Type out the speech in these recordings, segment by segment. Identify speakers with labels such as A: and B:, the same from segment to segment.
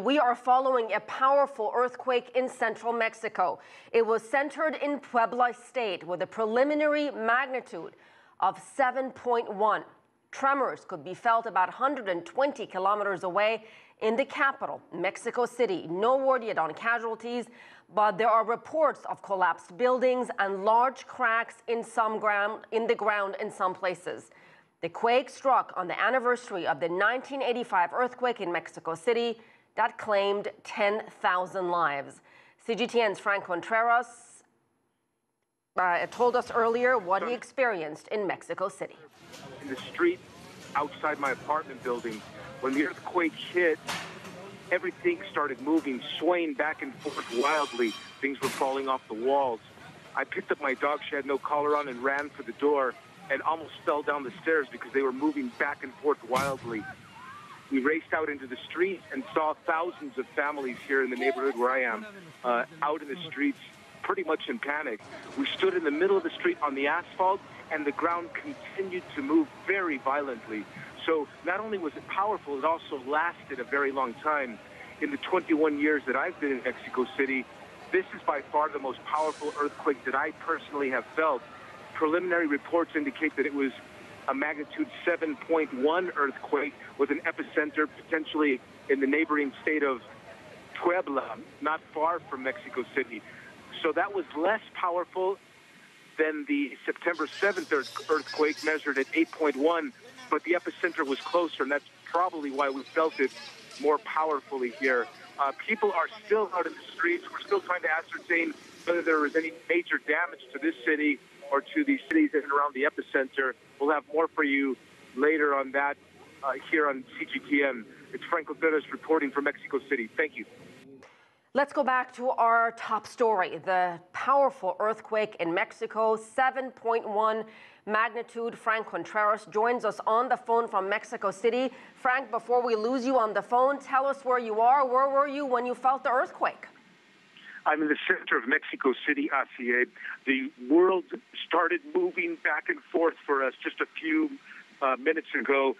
A: we are following a powerful earthquake in central Mexico. It was centered in Puebla state with a preliminary magnitude of 7.1. Tremors could be felt about 120 kilometers away in the capital, Mexico City. No word yet on casualties, but there are reports of collapsed buildings and large cracks in the ground in some places. The quake struck on the anniversary of the 1985 earthquake in Mexico City that claimed 10,000 lives. CGTN's Frank Contreras told us earlier what he experienced in Mexico City.
B: In the street outside my apartment building, when the earthquake hit, everything started moving, swaying back and forth wildly. Things were falling off the walls. I picked up my dog, she had no collar on, and ran for the door and almost fell down the stairs because they were moving back and forth wildly. We raced out into the street and saw thousands of families here in the neighborhood where I am, out in the streets, pretty much in panic. We stood in the middle of the street on the asphalt, and the ground continued to move very violently. So not only was it powerful, it also lasted a very long time. In the 21 years that I've been in Mexico City, this is by far the most powerful earthquake that I personally have felt. Preliminary reports indicate that it was a magnitude 7.1 earthquake with an epicenter potentially in the neighboring state of Puebla, not far from Mexico City. So that was less powerful than the September 7th earthquake measured at 8.1, but the epicenter was closer, and that's probably why we felt it more powerfully here. People are still out in the streets. We're still trying to ascertain whether there was any major damage to this city or to the cities in and around the epicenter. We'll have more for you later on that here on CGTN. It's Frank Contreras reporting from Mexico City. Thank you.
A: Let's go back to our top story, the powerful earthquake in Mexico, 7.1 magnitude. Frank Contreras joins us on the phone from Mexico City. Frank, before we lose you on the phone, tell us where you are. Where were you when you felt the earthquake?
B: I'm in the center of Mexico City, ACA. The world started moving back and forth for us just a few minutes ago.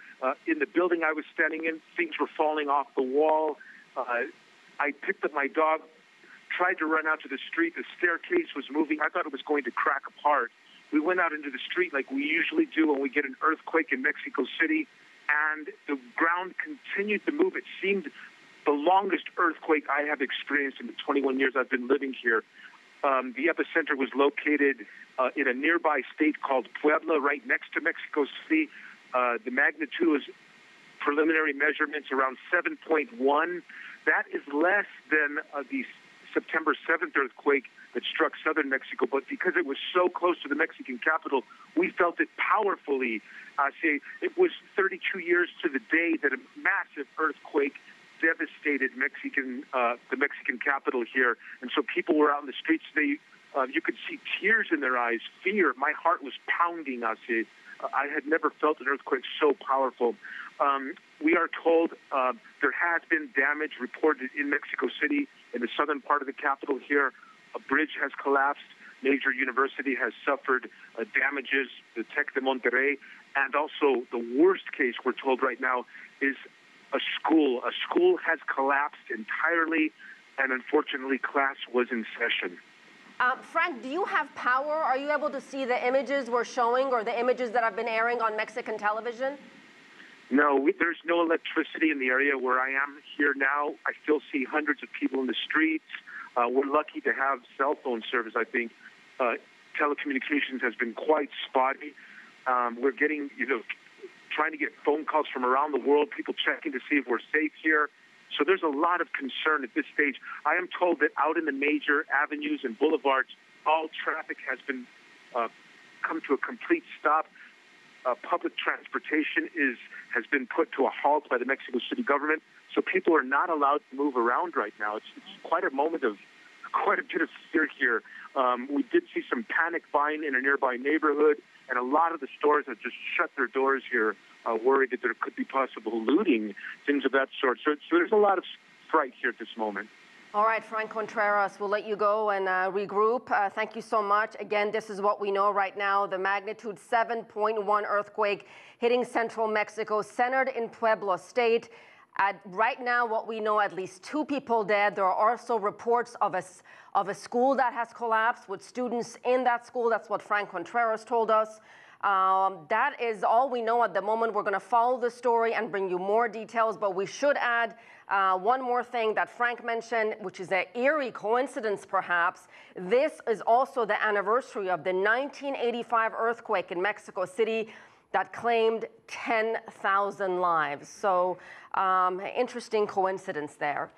B: In the building I was standing in, things were falling off the wall. I picked up my dog, tried to run out to the street. The staircase was moving. I thought it was going to crack apart. We went out into the street like we usually do when we get an earthquake in Mexico City, and the ground continued to move. It seemed the longest earthquake I have experienced in the 21 years I've been living here. The epicenter was located in a nearby state called Puebla, right next to Mexico City. The magnitude was preliminary measurements around 7.1. That is less than the September 7th earthquake that struck southern Mexico, but because it was so close to the Mexican capital, we felt it powerfully. It was 32 years to the day that a massive earthquake devastated the Mexican capital here, and so people were out in the streets. You could see tears in their eyes, fear. My heart was pounding. I had never felt an earthquake so powerful. We are told there has been damage reported in Mexico City, in the southern part of the capital here. A bridge has collapsed. Major university has suffered damages, the Tec de Monterrey, and also the worst case we're told right now is a school. A school has collapsed entirely, and unfortunately class was in session.
A: Frank, do you have power? Are you able to see the images we're showing or the images that have been airing on Mexican television?
B: No, there's no electricity in the area where I am here now. I still see hundreds of people in the streets. We're lucky to have cell phone service, I think. Telecommunications has been quite spotty. We're getting, trying to get phone calls from around the world, people checking to see if we're safe here. So there's a lot of concern at this stage. I am told that out in the major avenues and boulevards, all traffic has been come to a complete stop. Public transportation has been put to a halt by the Mexico City government, so people are not allowed to move around right now. It's quite a moment of quite a bit of fear here. We did see some panic buying in a nearby neighborhood, and a lot of the stores have just shut their doors here, worried that there could be possible looting, things of that sort. So there's a lot of fright here at this moment.
A: All right, Frank Contreras, we'll let you go and regroup. Thank you so much. Again, this is what we know right now. The magnitude 7.1 earthquake hitting central Mexico, centered in Puebla state. Right now, what we know, at least 2 people dead. There are also reports of a school that has collapsed with students in that school. That's what Frank Contreras told us. That is all we know at the moment. We're going to follow the story and bring you more details, but we should add one more thing that Frank mentioned, which is an eerie coincidence perhaps. This is also the anniversary of the 1985 earthquake in Mexico City that claimed 10,000 lives. So interesting coincidence there.